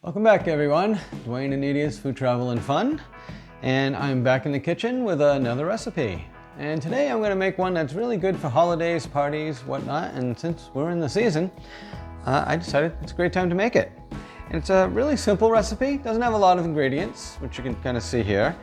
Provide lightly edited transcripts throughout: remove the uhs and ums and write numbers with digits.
Welcome back, everyone. Duane and Nedia's Food, Travel, and Fun. And I'm back in the kitchen with another recipe. And today I'm going to make one that's really good for holidays, parties, whatnot. And since we're in the season, I decided it's a great time to make it. And it's a really simple recipe. Doesn't have a lot of ingredients, which you can kind of see here.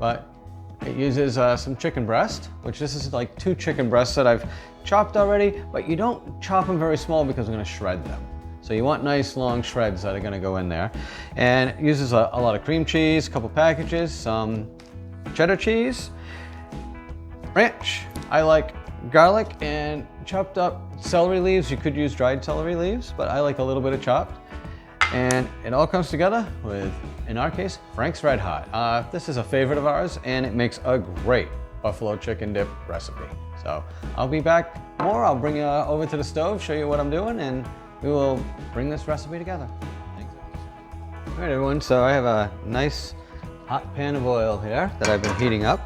But it uses some chicken breast, which this is like 2 chicken breasts that I've chopped already. But you don't chop them very small because I'm going to shred them. So you want nice long shreds that are going to go in there. And it uses a lot of cream cheese, a couple packages, some cheddar cheese, ranch. I like garlic and chopped up celery leaves. You could use dried celery leaves, but I like a little bit of chopped. And it all comes together with, in our case, Frank's Red Hot. This is a favorite of ours, and it makes a great buffalo chicken dip recipe. So I'll be back more. I'll bring you over to the stove, show you what I'm doing, and we will bring this recipe together. Thanks. All right, everyone, so I have a nice hot pan of oil here that I've been heating up,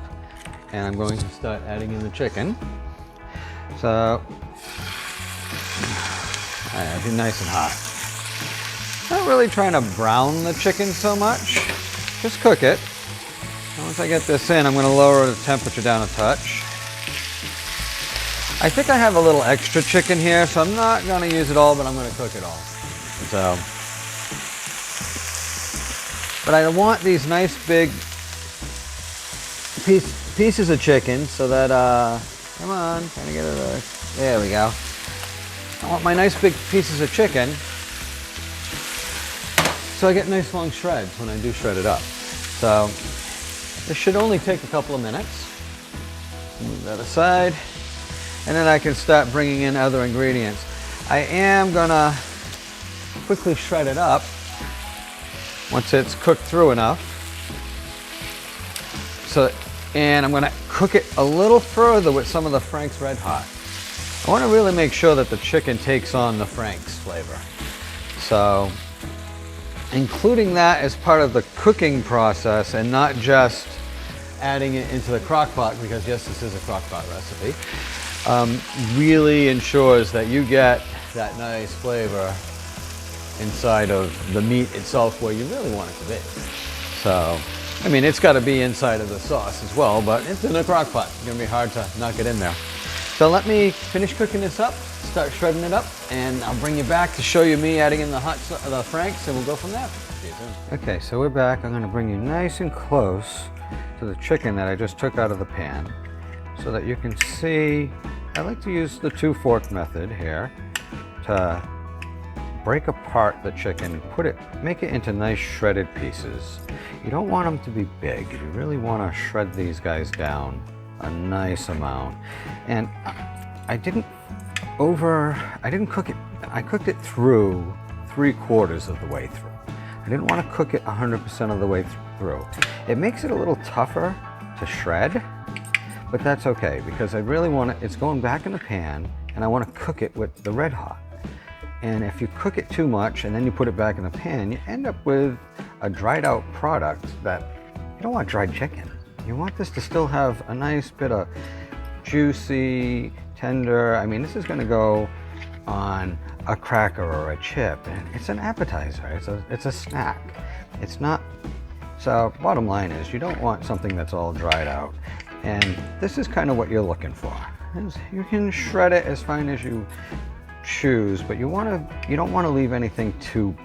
and I'm going to start adding in the chicken. So, be nice and hot. Not really trying to brown the chicken so much, just cook it. And once I get this in, I'm going to lower the temperature down a touch. I think I have a little extra chicken here, so I'm not going to use it all, but I'm going to cook it all. So, but I want these nice big pieces of chicken so that, come on, trying to get it, there we go. I want my nice big pieces of chicken so I get nice long shreds when I do shred it up. So, this should only take a couple of minutes. Move that aside. And then I can start bringing in other ingredients. I am gonna quickly shred it up once it's cooked through enough. And I'm gonna cook it a little further with some of the Frank's Red Hot. I wanna really make sure that the chicken takes on the Frank's flavor. So, including that as part of the cooking process and not just adding it into the crock pot, because yes, this is a crock pot recipe. Really ensures that you get that nice flavor inside of the meat itself where you really want it to be. So, I mean, it's got to be inside of the sauce as well, but it's in a crock pot. It's going to be hard to knock it in there. So let me finish cooking this up, start shredding it up, and I'll bring you back to show you me adding in the Franks, and we'll go from there. See you soon. Okay, so we're back. I'm going to bring you nice and close to the chicken that I just took out of the pan, so that you can see. I like to use the 2-fork method here to break apart the chicken, make it into nice shredded pieces. You don't want them to be big. You really want to shred these guys down a nice amount. And I didn't cook it. I cooked it through 3/4 of the way through. I didn't want to cook it 100% of the way through. It makes it a little tougher to shred. But that's okay, because I really want it, it's going back in the pan, and I want to cook it with the Red Hot. And if you cook it too much and then you put it back in the pan, you end up with a dried out product that you don't want dried chicken. You want this to still have a nice bit of juicy, tender, I mean, this is going to go on a cracker or a chip, and it's an appetizer, it's a snack. It's not, so bottom line is you don't want something that's all dried out. And this is kind of what you're looking for. You can shred it as fine as you choose, but you don't want to leave anything too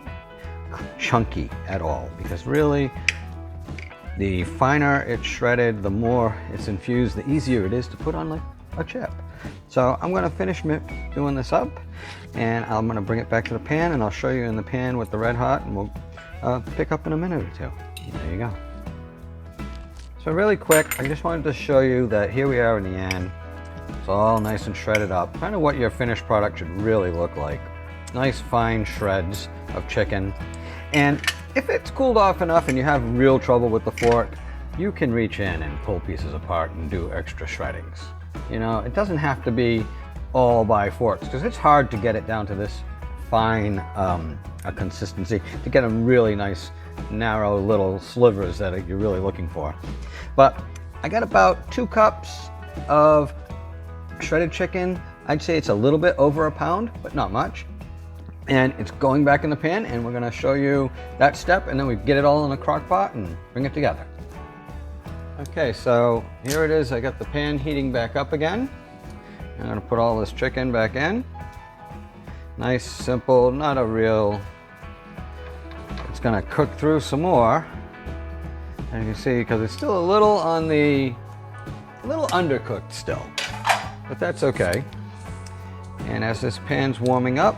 chunky at all, because really the finer it's shredded, the more it's infused, the easier it is to put on like a chip. So I'm going to finish doing this up, and I'm going to bring it back to the pan, and I'll show you in the pan with the Red Hot, and we'll pick up in a minute or two. There you go. So really quick, I just wanted to show you that here we are in the end. It's all nice and shredded up. Kind of what your finished product should really look like. Nice fine shreds of chicken. And if it's cooled off enough and you have real trouble with the fork, you can reach in and pull pieces apart and do extra shreddings. You know, it doesn't have to be all by forks, because it's hard to get it down to this fine a consistency, to get them really nice narrow little slivers that you're really looking for. But I got about 2 cups of shredded chicken. I'd say it's a little bit over a pound, but not much. And it's going back in the pan, and we're gonna show you that step, and then we get it all in a crock pot and bring it together. Okay, so here it is. I got the pan heating back up again. I'm gonna put all this chicken back in. Nice, simple, not a real, it's gonna cook through some more. And you can see, because it's still a little undercooked still, but that's okay. And as this pan's warming up,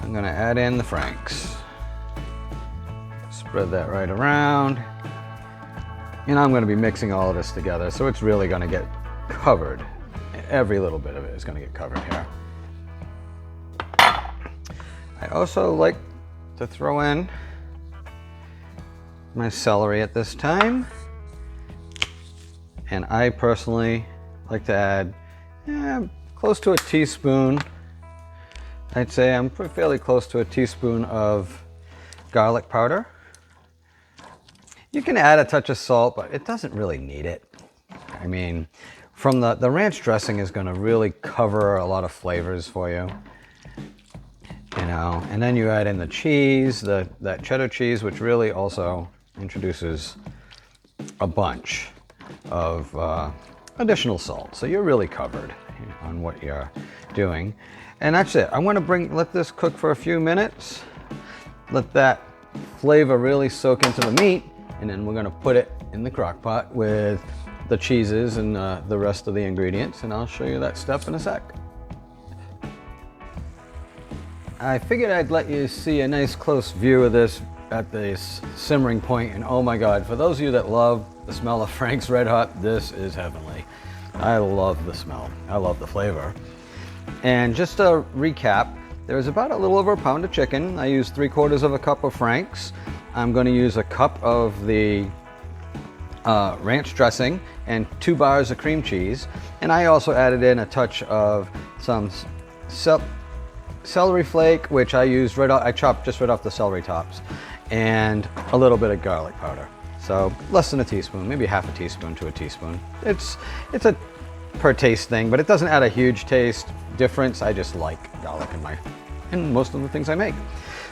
I'm gonna add in the franks. Spread that right around. And I'm gonna be mixing all of this together, so it's really gonna get covered. Every little bit of it is gonna get covered here. I also like to throw in my celery at this time. And I personally like to add close to a teaspoon. I'd say I'm fairly close to a teaspoon of garlic powder. You can add a touch of salt, but it doesn't really need it. I mean, from the ranch dressing is gonna really cover a lot of flavors for you. You know, and then you add in the cheese, that cheddar cheese, which really also introduces a bunch of additional salt. So you're really covered on what you're doing. And that's it. I want to let this cook for a few minutes. Let that flavor really soak into the meat. And then we're going to put it in the crock pot with the cheeses and the rest of the ingredients. And I'll show you that step in a sec. I figured I'd let you see a nice close view of this at the simmering point, and oh my God, for those of you that love the smell of Frank's Red Hot, this is heavenly. I love the smell. I love the flavor. And just to recap, there's about a little over a pound of chicken. I used 3/4 of a cup of Frank's. I'm going to use a cup of the ranch dressing and 2 bars of cream cheese. And I also added in a touch of some celery flake, which I chopped just right off the celery tops, and a little bit of garlic powder. So less than a teaspoon, maybe half a teaspoon to a teaspoon. It's a per taste thing, but it doesn't add a huge taste difference. I just like garlic in most of the things I make.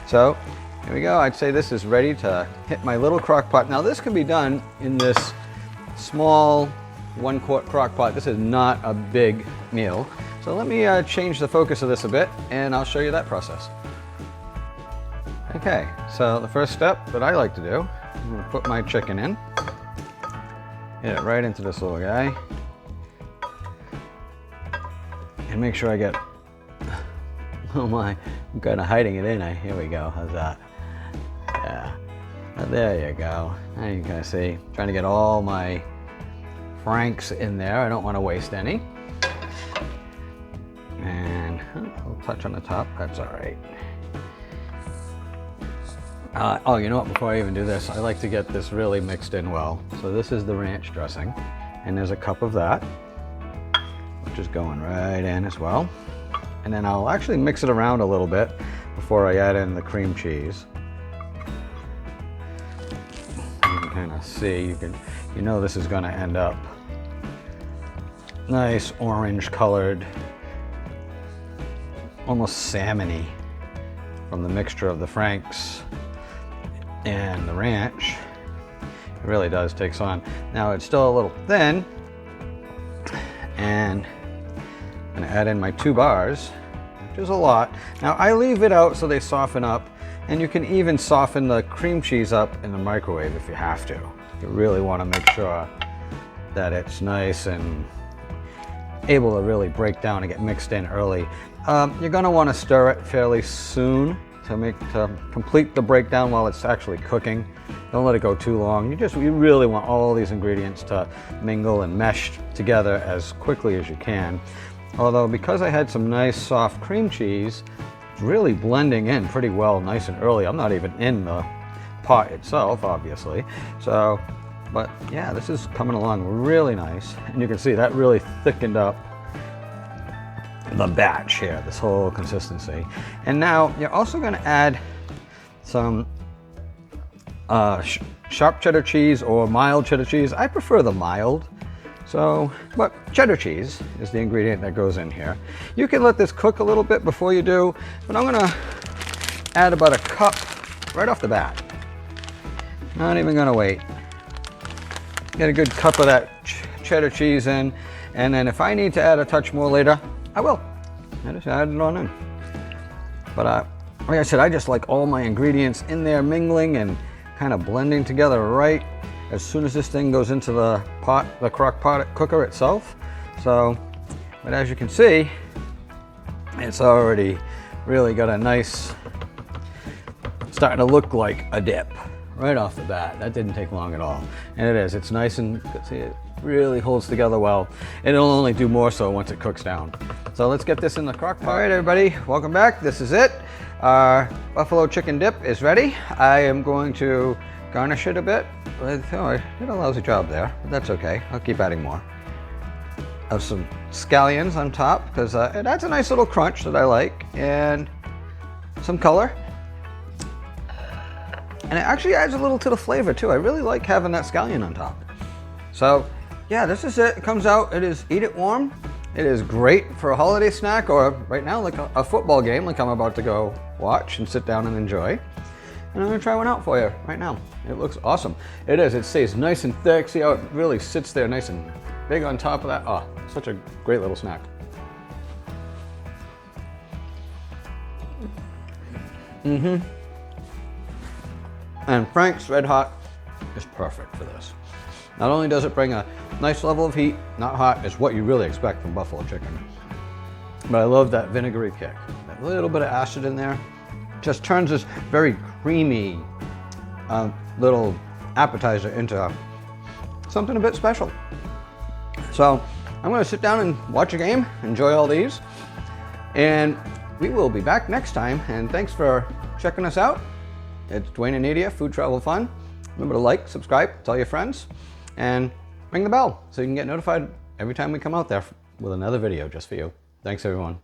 So here we go. I'd say this is ready to hit my little crock pot. Now this can be done in this small 1-quart crock pot. This is not a big meal. So let me change the focus of this a bit, and I'll show you that process. Okay, so the first step that I like to do, I'm gonna put my chicken in. Get it right into this little guy. And make sure I get, oh my, I'm kind of hiding it in. Here we go, how's that? Yeah, there you go. Now you can see, trying to get all my Franks in there. I don't want to waste any. And a little touch on the top, that's all right. Oh, you know what, before I even do this, I like to get this really mixed in well. So this is the ranch dressing, and there's a cup of that, which is going right in as well. And then I'll actually mix it around a little bit before I add in the cream cheese. You can kind of see, you know this is gonna end up nice orange colored, almost salmon-y from the mixture of the Franks and the ranch. It really does take on. Now it's still a little thin, and I'm gonna add in my 2 bars, which is a lot. Now I leave it out so they soften up, and you can even soften the cream cheese up in the microwave if you have to. You really wanna make sure that it's nice and able to really break down and get mixed in early. You're gonna wanna stir it fairly soon to complete the breakdown while it's actually cooking. Don't let it go too long. You really want all these ingredients to mingle and mesh together as quickly as you can. Although because I had some nice soft cream cheese, it's really blending in pretty well nice and early. I'm not even in the pot itself, obviously. So, but yeah, this is coming along really nice. And you can see that really thickened up the batch here, this whole consistency. And now you're also going to add some sharp cheddar cheese or mild cheddar cheese. I prefer the mild. So, but cheddar cheese is the ingredient that goes in here. You can let this cook a little bit before you do, but I'm gonna add about a cup right off the bat. Not even gonna wait. Get a good cup of that cheddar cheese in, and then if I need to add a touch more later, I will. I just add it on in. But like I said, I just like all my ingredients in there mingling and kind of blending together right as soon as this thing goes into the pot, the crock pot cooker itself. So, but as you can see, it's already really got a nice, starting to look like a dip right off the bat. That didn't take long at all. And it is, it's nice and, see, it really holds together well. And it'll only do more so once it cooks down. So let's get this in the crock pot. All right, everybody, welcome back. This is it. Our buffalo chicken dip is ready. I am going to garnish it a bit. Oh, I did a lousy job there, but that's okay. I'll keep adding more. Of some scallions on top, because it adds a nice little crunch that I like, and some color. And it actually adds a little to the flavor too. I really like having that scallion on top. So yeah, this is it. It comes out, it is eat it warm. It is great for a holiday snack, or right now like a football game like I'm about to go watch and sit down and enjoy. And I'm gonna try one out for you right now. It looks awesome. It is, it stays nice and thick. See how it really sits there nice and big on top of that? Oh, such a great little snack. And Frank's Red Hot is perfect for this. Not only does it bring a nice level of heat, not hot, is what you really expect from buffalo chicken, but I love that vinegary kick. That little bit of acid in there just turns this very creamy little appetizer into something a bit special. So I'm gonna sit down and watch a game, enjoy all these, and we will be back next time. And thanks for checking us out. It's Duane and Nadia, Food Travel Fun. Remember to like, subscribe, tell your friends, and ring the bell so you can get notified every time we come out there with another video just for you. Thanks, everyone.